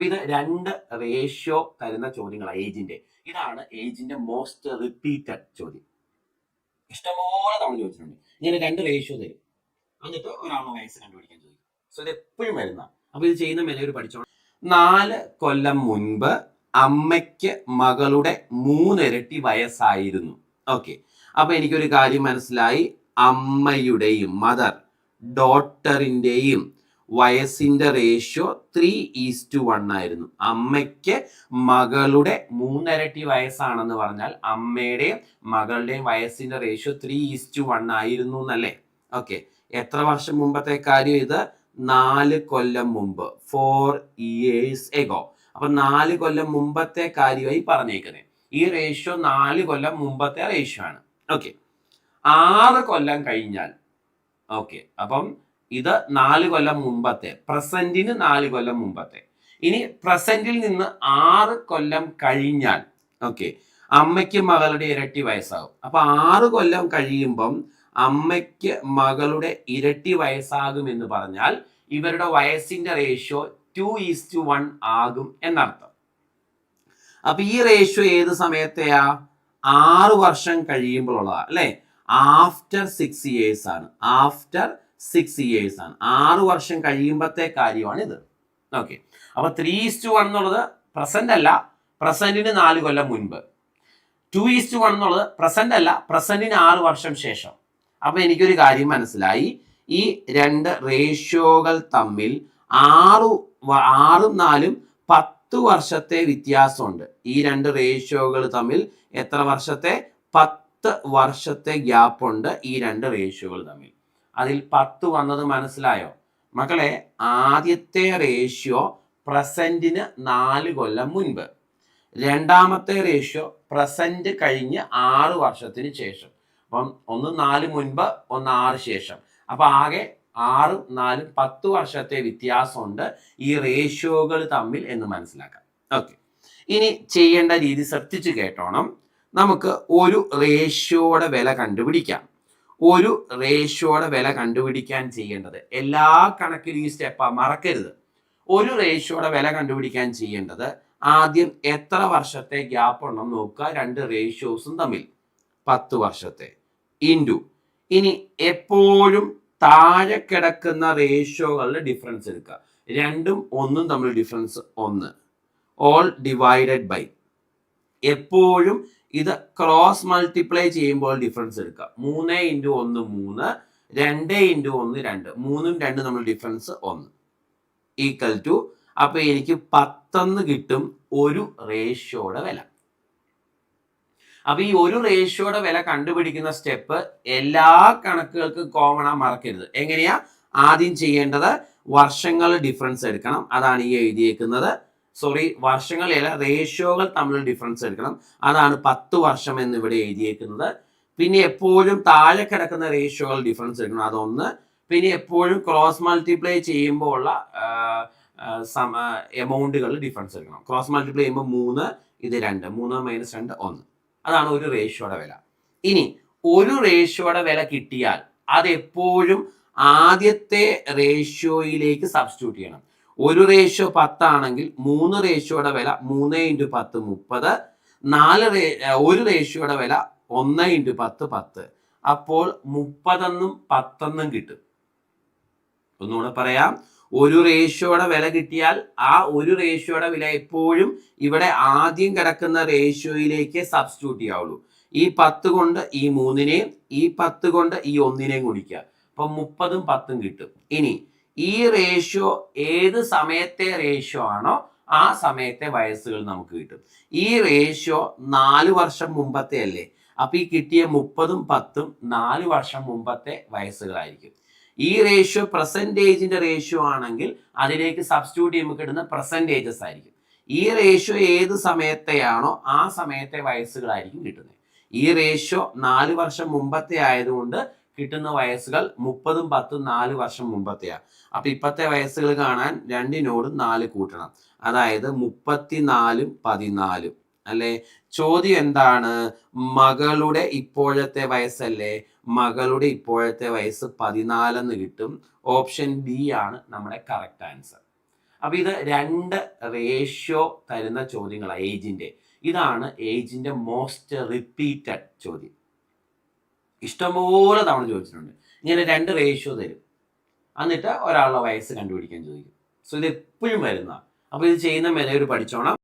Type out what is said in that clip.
ഇത് രണ്ട് റേഷ്യോ തരുന്ന ചോദ്യങ്ങളാണ് ഏജിന്റെ. ഇതാണ് ഏജിന്റെ മോസ്റ്റ് റിപ്പീറ്റഡ് ചോദ്യം. ഇഷ്ടംപോലെ തവണ ചോദിച്ചിട്ടുണ്ട്. ഇങ്ങനെ രണ്ട് റേഷ്യോ തരും, എന്നിട്ട് ഒരാളുടെ വയസ്സ് കണ്ടുപിടിക്കാൻ ചോദിക്കും. സോ ഇത് എപ്പോഴും വരുന്ന. അപ്പൊ ഇത് ചെയ്യുന്ന മെനയൊരു പഠിച്ചോണം. 4 കൊല്ലം മുൻപ് അമ്മയ്ക്ക് മകളുടെ 3 ഇരട്ടി വയസ്സായിരുന്നു. ഓക്കെ, അപ്പൊ എനിക്കൊരു കാര്യം മനസ്സിലായി. അമ്മയുടെയും മദർ ഡോട്ടറിന്റെയും വയസ്സിന്റെ റേഷ്യോ 3:1 ആയിരുന്നു. അമ്മയ്ക്ക് മകളുടെ 3 ഇരട്ടി വയസ്സാണെന്ന് പറഞ്ഞാൽ അമ്മയുടെയും മകളുടെയും വയസ്സിന്റെ റേഷ്യോ 3:1 ആയിരുന്നു എന്നല്ലേ? ഓക്കെ, എത്ര വർഷം മുമ്പത്തെ കാര്യം ഇത്? 4 കൊല്ലം മുമ്പ്, 4 years ago. അപ്പൊ 4 കൊല്ലം മുമ്പത്തെ കാര്യമായി പറഞ്ഞേക്കുന്നത്. ഈ റേഷ്യോ 4 കൊല്ലം മുമ്പത്തെ റേഷ്യോ ആണ്. ഓക്കെ, 6 കൊല്ലം കഴിഞ്ഞാൽ, ഓക്കെ, അപ്പം ഇത് 4 കൊല്ലം മുമ്പത്തെ, പ്രസന്റിന് 4 കൊല്ലം മുമ്പത്തെ. ഇനി പ്രസന്റിൽ നിന്ന് 6 കൊല്ലം കഴിഞ്ഞാൽ, ഓക്കെ, അമ്മയ്ക്ക് മകളുടെ ഇരട്ടി വയസ്സാകും. അപ്പൊ 6 കൊല്ലം കഴിയുമ്പം അമ്മയ്ക്ക് മകളുടെ ഇരട്ടി വയസ്സാകും എന്ന് പറഞ്ഞാൽ ഇവരുടെ വയസ്സിന്റെ റേഷ്യോ 2:1 ആകും എന്നർത്ഥം. അപ്പൊ ഈ റേഷ്യോ ഏത് സമയത്തെയാ? 6 വർഷം കഴിയുമ്പോഴുള്ളതാ അല്ലെ? ആഫ്റ്റർ 6 years ആണ്. ആഫ്റ്റർ 6 years ആണ്. 6 വർഷം കഴിയുമ്പത്തെ കാര്യമാണ് ഇത്. ഓക്കെ, അപ്പൊ 3:1 എന്നുള്ളത് പ്രസന്റ് അല്ല, പ്രസന്റിന് 4 കൊല്ലം മുൻപ്. 2:1 എന്നുള്ളത് പ്രസന്റ് അല്ല, പ്രസന്റിന് 6 വർഷം ശേഷം. അപ്പൊ എനിക്കൊരു കാര്യം മനസ്സിലായി. ഈ രണ്ട് റേഷ്യോകൾ തമ്മിൽ 6ഉം 4ഉം 10 വർഷത്തെ വ്യത്യാസമുണ്ട്. ഈ രണ്ട് റേഷ്യോകൾ തമ്മിൽ എത്ര വർഷത്തെ? 10 വർഷത്തെ ഗ്യാപ്പ് ഉണ്ട് ഈ രണ്ട് റേഷ്യോകൾ തമ്മിൽ. അതിൽ 10 വന്നത് മനസ്സിലായോ മക്കളെ? ആദ്യത്തെ റേഷ്യോ പ്രസന്റിന് 4 കൊല്ലം മുൻപ്, രണ്ടാമത്തെ റേഷ്യോ പ്രസന്റ് കഴിഞ്ഞ് 6 വർഷത്തിന് ശേഷം. അപ്പം ഒന്ന് 4 മുൻപ്, ഒന്ന് 6 ശേഷം. അപ്പൊ ആകെ 6ഉം 4ഉം 10 വർഷത്തെ വ്യത്യാസമുണ്ട് ഈ റേഷ്യോകൾ തമ്മിൽ എന്ന് മനസ്സിലാക്കാം. ഓക്കെ, ഇനി ചെയ്യേണ്ട രീതി ശ്രദ്ധിച്ചു കേട്ടോണം. നമുക്ക് ഒരു റേഷ്യോയുടെ വില കണ്ടുപിടിക്കാം. ഒരു റേഷ്യോയുടെ വില കണ്ടുപിടിക്കാൻ ചെയ്യേണ്ടത്, എല്ലാ കണക്കിലും ഈ സ്റ്റെപ്പാ, മറക്കരുത്. ഒരു റേഷ്യോയുടെ വില കണ്ടുപിടിക്കാൻ ചെയ്യേണ്ടത് ആദ്യം എത്ര വർഷത്തെ ഗ്യാപ്പ് ഉണ്ടെന്ന് നോക്കുക രണ്ട് റേഷ്യോസും തമ്മിൽ. 10 വർഷത്തെ ഇൻറ്റു. ഇനി എപ്പോഴും താഴെ കിടക്കുന്ന റേഷ്യോകളുടെ ഡിഫറൻസ് എടുക്കുക. 2ഉം 1ഉം തമ്മിൽ ഡിഫറൻസ് 1, ഓൾ ഡിവൈഡഡ് ബൈ. എപ്പോഴും ഇത് ക്രോസ് മൾട്ടിപ്ലൈ ചെയ്യുമ്പോൾ ഡിഫറൻസ് എടുക്കുക. 3 × 1 3, 2 × 1 2, 3ഉം 2ഉം തമ്മിൽ ഡിഫറൻസ് 1 ഈക്വൽ ടു. അപ്പൊ എനിക്ക് 10 കിട്ടും ഒരു റേഷ്യോയുടെ വില. അപ്പൊ ഈ ഒരു റേഷ്യോയുടെ വില കണ്ടുപിടിക്കുന്ന സ്റ്റെപ്പ് എല്ലാ കണക്കുകൾക്കും കോമൺ ആ, മറക്കരുത്. എങ്ങനെയാ? ആദ്യം ചെയ്യേണ്ടത് വർഷങ്ങൾ ഡിഫറൻസ് എടുക്കണം. അതാണ് ഈ എഴുതിയേക്കുന്നത്. സോറി, വർഷങ്ങളല്ല, റേഷ്യോകൾ തമ്മിൽ ഡിഫറൻസ് എടുക്കണം. അതാണ് 10 വർഷം എന്ന് ഇവിടെ എഴുതിയേക്കുന്നത്. പിന്നെ എപ്പോഴും താഴെ കിടക്കുന്ന റേഷ്യോകൾ ഡിഫറൻസ് എടുക്കണം, അതൊന്ന്. പിന്നെ എപ്പോഴും ക്രോസ് മൾട്ടിപ്ലൈ ചെയ്യുമ്പോൾ ഉള്ള എമൗണ്ടുകൾ ഡിഫറൻസ് എടുക്കണം. ക്രോസ് മൾട്ടിപ്ലൈ ചെയ്യുമ്പോൾ 3, ഇത് 2, 3 - 2 1. അതാണ് ഒരു റേഷ്യോയുടെ വില. ഇനി ഒരു റേഷ്യോയുടെ വില കിട്ടിയാൽ അതെപ്പോഴും ആദ്യത്തെ റേഷ്യോയിലേക്ക് സബ്സ്റ്റിറ്റ്യൂട്ട് ചെയ്യണം. ഒരു റേഷ്യോ 10 ആണെങ്കിൽ 3 റേഷ്യോയുടെ വില 3 × 10 30, ഒരു റേഷ്യോയുടെ വില 1 × 10 10. അപ്പോൾ 30 10 കിട്ടും. ഒന്നുകൂടെ പറയാം. ഒരു റേഷ്യോയുടെ വില കിട്ടിയാൽ ആ ഒരു റേഷ്യോയുടെ വില എപ്പോഴും ഇവിടെ ആദ്യം കിടക്കുന്ന റേഷ്യോയിലേക്ക് സബ്സ്റ്റിറ്റ്യൂട്ട് ചെയ്യാവുള്ളൂ. ഈ 10 കൊണ്ട് ഈ 3നെയും ഈ 10 കൊണ്ട് ഈ 1നെയും ഗുണിക്കുക. അപ്പൊ 30 10 കിട്ടും. ഇനി ഈ റേഷ്യോ ഏത് സമയത്തെ റേഷ്യോ ആണോ ആ സമയത്തെ വയസ്സുകൾ നമുക്ക് കിട്ടും. ഈ റേഷ്യോ 4 വർഷം മുമ്പത്തെ അല്ലേ? അപ്പൊ ഈ കിട്ടിയ 30 10 4 വർഷം മുമ്പത്തെ വയസ്സുകളായിരിക്കും. ഈ റേഷ്യോ പെർസെൻറ്റേജിന്റെ റേഷ്യോ ആണെങ്കിൽ അതിലേക്ക് സബ്സ്റ്റിറ്റ്യൂട്ട് ചെയ്യുമ്പോൾ കിട്ടുന്ന പെർസെൻറ്റേജസ് ആയിരിക്കും. ഈ റേഷ്യോ ഏത് സമയത്തെയാണോ ആ സമയത്തെ വയസ്സുകളായിരിക്കും കിട്ടുന്നത്. ഈ റേഷ്യോ 4 വർഷം മുമ്പത്തെ ആയതുകൊണ്ട് കിട്ടുന്ന വയസ്സുകൾ 30 10 4 വർഷം മുമ്പത്തെയാണ്. അപ്പൊ ഇപ്പത്തെ വയസ്സുകൾ കാണാൻ 2നോട് 4 കൂട്ടണം. അതായത് 34 14 അല്ലെ? ചോദ്യം എന്താണ്? മകളുടെ ഇപ്പോഴത്തെ വയസ്സല്ലേ? മകളുടെ ഇപ്പോഴത്തെ വയസ്സ് 14 കിട്ടും. ഓപ്ഷൻ ബി ആണ് നമ്മുടെ കറക്റ്റ് ആൻസർ. അപ്പൊ ഇത് 2 റേഷ്യോ തരുന്ന ചോദ്യങ്ങളാണ് ഏജിന്റെ. ഇതാണ് ഏജിന്റെ മോസ്റ്റ് റിപ്പീറ്റഡ് ചോദ്യം. ഇഷ്ടംപോലെ തവണ ചോദിച്ചിട്ടുണ്ട്. ഇങ്ങനെ 2 റേഷ്യോ തരും, എന്നിട്ട് ഒരാളുടെ വയസ്സ് കണ്ടുപിടിക്കാൻ ചോദിക്കും. സോ ഇത് എപ്പോഴും വരുന്നതാണ്. അപ്പൊ ഇത് ചെയ്യുന്ന മെത്തേഡ് പഠിച്ചോണം.